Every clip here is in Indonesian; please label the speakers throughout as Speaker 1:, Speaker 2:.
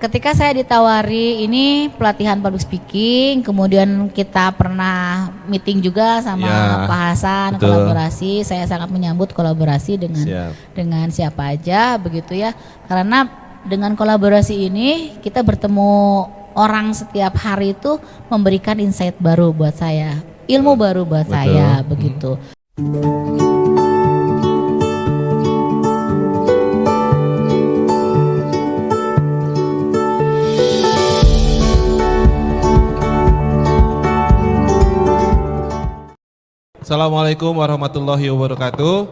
Speaker 1: ketika saya ditawari ini pelatihan public speaking, kemudian kita pernah meeting juga sama
Speaker 2: Ya,
Speaker 1: Pak Hasan,
Speaker 2: betul.
Speaker 1: kolaborasi. Saya sangat menyambut kolaborasi dengan siapa aja begitu ya. Karena dengan kolaborasi ini kita bertemu orang setiap hari itu memberikan insight baru buat saya, ilmu baru buat saya begitu.
Speaker 2: Assalamualaikum warahmatullahi wabarakatuh.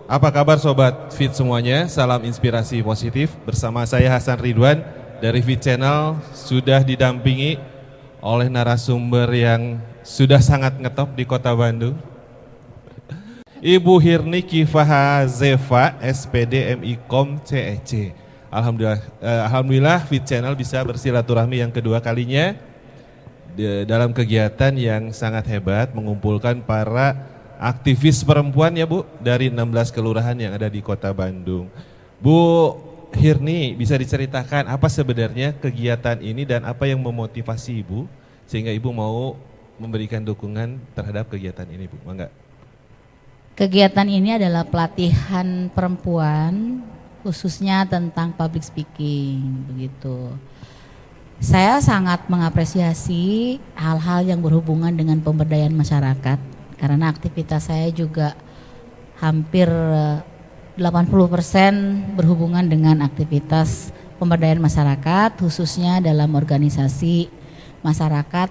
Speaker 2: Apa kabar sobat Fit semuanya? Salam inspirasi positif. Bersama saya Hasan Ridwan dari Fit Channel, sudah didampingi oleh narasumber yang sudah sangat ngetop di Kota Bandung. Ibu Hirni Kifaha Zeva, SPD MIKOM CEC. Alhamdulillah Fit Channel bisa bersilaturahmi yang kedua kalinya dalam kegiatan yang sangat hebat, mengumpulkan para aktivis perempuan ya Bu, dari 16 kelurahan yang ada di Kota Bandung. Bu Hirni, bisa diceritakan apa sebenarnya kegiatan ini dan apa yang memotivasi Ibu sehingga Ibu mau memberikan dukungan terhadap kegiatan ini Bu? Mangga.
Speaker 1: Kegiatan ini adalah pelatihan perempuan khususnya tentang public speaking begitu. Saya sangat mengapresiasi hal-hal yang berhubungan dengan pemberdayaan masyarakat karena aktivitas saya juga hampir 80% berhubungan dengan aktivitas pemberdayaan masyarakat khususnya dalam organisasi masyarakat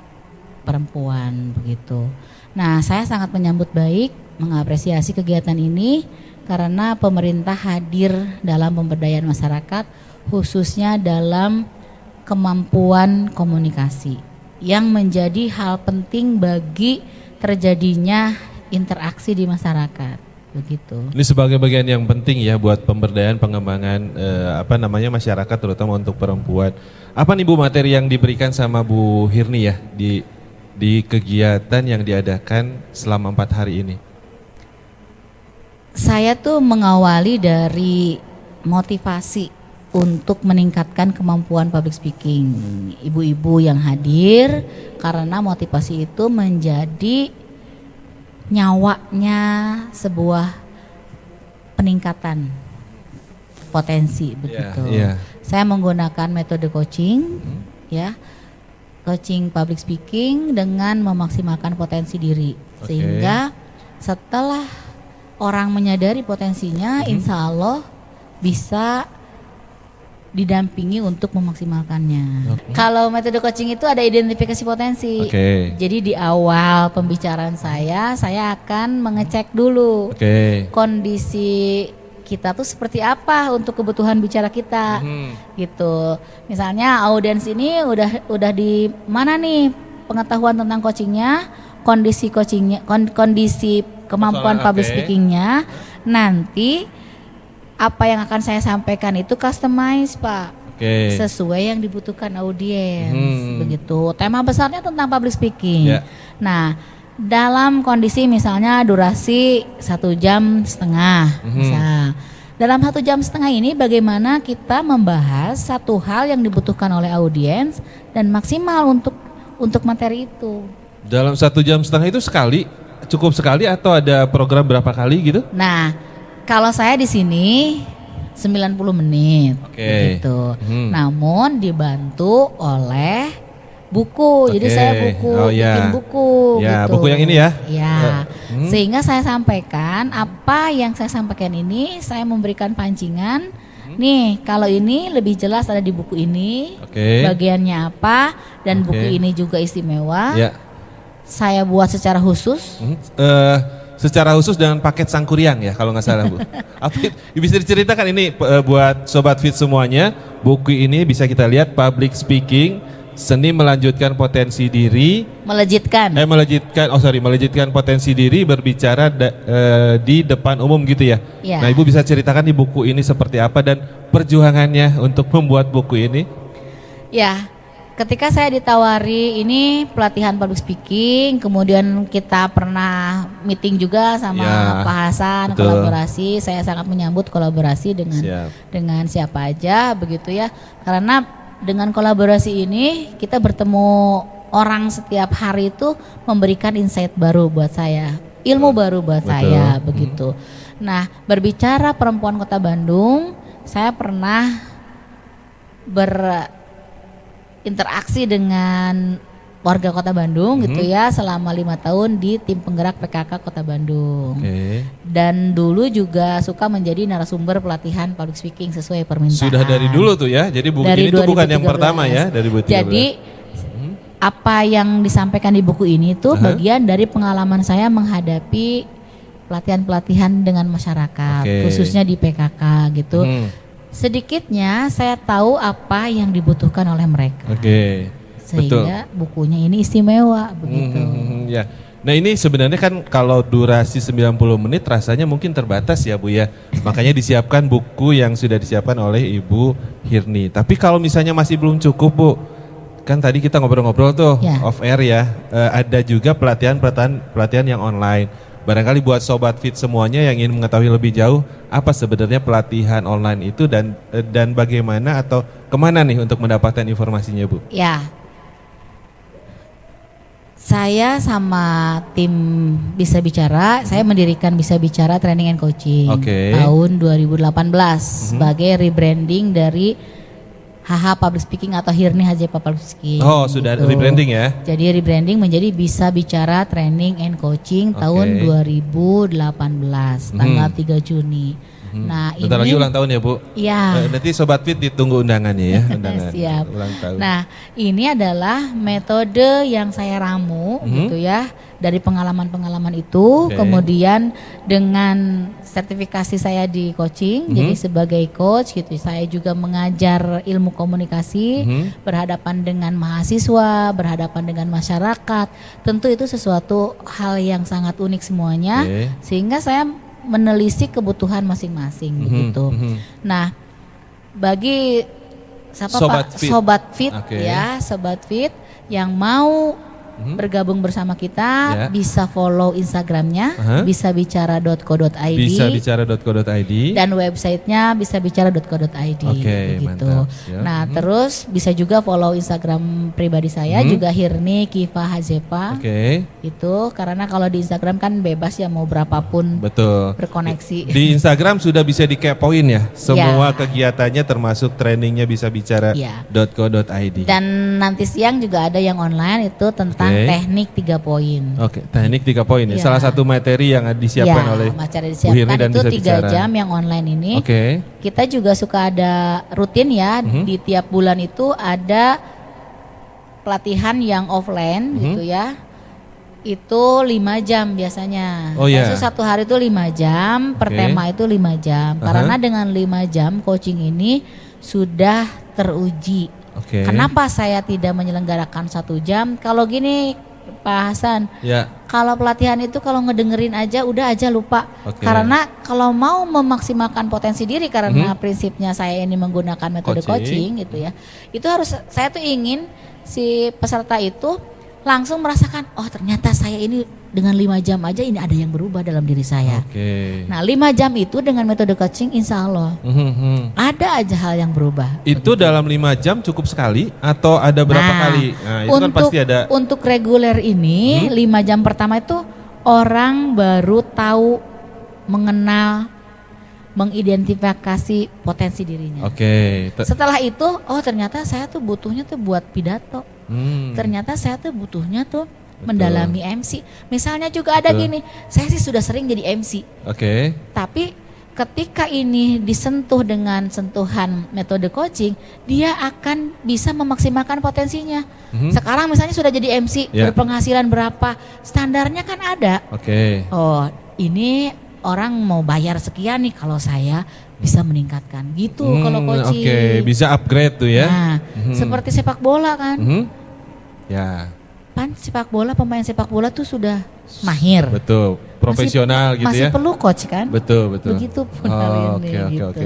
Speaker 1: perempuan begitu. Nah, saya sangat menyambut baik, mengapresiasi kegiatan ini karena pemerintah hadir dalam pemberdayaan masyarakat khususnya dalam kemampuan komunikasi yang menjadi hal penting bagi terjadinya interaksi di masyarakat begitu.
Speaker 2: Ini sebagai bagian yang penting ya buat pemberdayaan pengembangan masyarakat terutama untuk perempuan. Apa nih Bu materi yang diberikan sama Bu Hirni ya di kegiatan yang diadakan selama 4 hari ini?
Speaker 1: Saya tuh mengawali dari motivasi untuk meningkatkan kemampuan public speaking ibu-ibu yang hadir karena motivasi itu menjadi nyawanya sebuah peningkatan potensi begitu. Saya menggunakan metode coaching ya, coaching public speaking dengan memaksimalkan potensi diri sehingga setelah orang menyadari potensinya insya Allah bisa didampingi untuk memaksimalkannya. Kalau metode coaching itu ada identifikasi potensi. Jadi di awal pembicaraan saya akan mengecek dulu kondisi kita tuh seperti apa untuk kebutuhan bicara kita, gitu. Misalnya audiens ini udah di mana nih pengetahuan tentang coachingnya, kondisi kemampuan public speakingnya, nanti apa yang akan saya sampaikan itu customize Pak, sesuai yang dibutuhkan audiens begitu. Tema besarnya tentang public speaking. Nah, dalam kondisi misalnya durasi 1,5 jam, misal dalam 1,5 jam ini bagaimana kita membahas satu hal yang dibutuhkan oleh audiens dan maksimal untuk materi itu.
Speaker 2: Dalam 1,5 jam itu cukup sekali atau ada program berapa kali gitu?
Speaker 1: Nah, kalau saya di sini 90 menit gitu. Namun dibantu oleh buku. Jadi saya bikin buku gitu.
Speaker 2: Buku yang ini ya.
Speaker 1: Sehingga saya sampaikan apa yang saya sampaikan ini saya memberikan pancingan. Nih, kalau ini lebih jelas ada di buku ini. Bagiannya apa dan buku ini juga istimewa. Saya buat secara khusus.
Speaker 2: Secara khusus dengan paket Sangkuriang ya kalau nggak salah Bu. Bisa diceritakan ini buat Sobat Fit semuanya, buku ini bisa kita lihat public speaking, seni melanjutkan potensi diri, melejitkan potensi diri berbicara di depan umum gitu ya. Nah Ibu bisa ceritakan di buku ini seperti apa dan perjuangannya untuk membuat buku ini? Ya.
Speaker 1: Ketika saya ditawari ini pelatihan public speaking, kemudian kita pernah meeting juga sama Pak Hasan, kolaborasi. Saya sangat menyambut kolaborasi dengan siapa aja begitu ya. Karena dengan kolaborasi ini kita bertemu orang setiap hari itu memberikan insight baru buat saya, ilmu baru buat saya begitu. Nah, berbicara perempuan Kota Bandung, saya pernah berinteraksi dengan warga Kota Bandung gitu ya selama 5 tahun di tim penggerak PKK Kota Bandung. Dan dulu juga suka menjadi narasumber pelatihan public speaking sesuai permintaan.
Speaker 2: Sudah dari dulu tuh ya. Jadi buku ini tuh bukan yang pertama ya dari buku.
Speaker 1: Jadi apa yang disampaikan di buku ini tuh bagian dari pengalaman saya menghadapi pelatihan-pelatihan dengan masyarakat, khususnya di PKK gitu. Sedikitnya saya tahu apa yang dibutuhkan oleh mereka. Sehingga bukunya ini istimewa begitu.
Speaker 2: Ya. Nah ini sebenarnya kan kalau durasi 90 menit rasanya mungkin terbatas ya Bu ya. Makanya disiapkan buku yang sudah disiapkan oleh Ibu Hirni. Tapi kalau misalnya masih belum cukup Bu, kan tadi kita ngobrol-ngobrol tuh off air ya. Ada juga pelatihan yang online. Barangkali buat Sobat Fit semuanya yang ingin mengetahui lebih jauh apa sebenarnya pelatihan online itu dan bagaimana atau kemana nih untuk mendapatkan informasinya Bu?
Speaker 1: Ya, saya sama tim Bisa Bicara, saya mendirikan Bisa Bicara Training and Coaching tahun 2018 sebagai rebranding dari HH Public Speaking atau Hirni Hazepa Public Speaking.
Speaker 2: Oh, sudah rebranding ya?
Speaker 1: Jadi rebranding menjadi Bisa Bicara Training and Coaching tahun 2018, tanggal 3 Juni. Nah,
Speaker 2: bentar lagi ulang tahun ya Bu?
Speaker 1: Iya.
Speaker 2: Nanti Sobat Fit ditunggu undangannya ya.
Speaker 1: Siap.
Speaker 2: Ulang tahun.
Speaker 1: Nah, ini adalah metode yang saya ramu gitu ya. Dari pengalaman-pengalaman itu, kemudian dengan sertifikasi saya di coaching, jadi sebagai coach gitu, saya juga mengajar ilmu komunikasi, berhadapan dengan mahasiswa, berhadapan dengan masyarakat. Tentu itu sesuatu hal yang sangat unik semuanya, sehingga saya menelisik kebutuhan masing-masing begitu. Nah, bagi Sobat Fit ya, Sobat Fit yang mau bergabung bersama kita bisa follow Instagramnya bisabicara.co.id
Speaker 2: bisabicara.co.id
Speaker 1: dan websitenya bisabicara.co.id begitu. Nah terus bisa juga follow Instagram pribadi saya juga Hirni Kifa Hazepa itu karena kalau di Instagram kan bebas ya mau berapapun berkoneksi.
Speaker 2: Di Instagram sudah bisa dikepoin ya semua kegiatannya termasuk trainingnya bisabicara.co.id
Speaker 1: dan nanti siang juga ada yang online itu tentang teknik 3 poin.
Speaker 2: Teknik 3 poin ya. Salah satu materi yang disiapkan oleh Bu Hirni dan
Speaker 1: itu
Speaker 2: Bisa
Speaker 1: 3 jam yang online ini. Kita juga suka ada rutin ya di tiap bulan itu ada pelatihan yang offline gitu ya. Itu 5 jam biasanya. Maksud satu hari itu 5 jam, per tema itu 5 jam. Karena dengan 5 jam coaching ini sudah teruji. Kenapa saya tidak menyelenggarakan 1 jam? Kalau gini Pak Hasan, kalau pelatihan itu kalau ngedengerin aja udah aja lupa. Karena kalau mau memaksimalkan potensi diri karena prinsipnya saya ini menggunakan metode coaching gitu ya. Itu harus saya tuh ingin si peserta itu langsung merasakan oh ternyata saya ini dengan 5 jam aja ini ada yang berubah dalam diri saya. Nah 5 jam itu dengan metode coaching insya Allah ada aja hal yang berubah.
Speaker 2: Itu dalam 5 jam cukup sekali atau ada berapa kali? Nah itu kan pasti ada.
Speaker 1: Untuk reguler ini 5 jam pertama itu orang baru tahu mengenal mengidentifikasi potensi dirinya. Setelah itu oh ternyata saya tuh butuhnya tuh buat pidato. Ternyata saya tuh butuhnya tuh mendalami MC. Misalnya juga ada gini, saya sih sudah sering jadi MC. Tapi ketika ini disentuh dengan sentuhan metode coaching, dia akan bisa memaksimalkan potensinya. Sekarang misalnya sudah jadi MC, berpenghasilan berapa, standarnya kan ada. Oh, ini orang mau bayar sekian nih kalau saya bisa meningkatkan gitu kalau coaching.
Speaker 2: Bisa upgrade tuh ya.
Speaker 1: Nah, seperti sepak bola kan. Pan sepak bola, pemain sepak bola tuh sudah mahir.
Speaker 2: Profesional gitu ya.
Speaker 1: Masih perlu coach kan?
Speaker 2: Betul.
Speaker 1: Begitu pun hal ini gitu.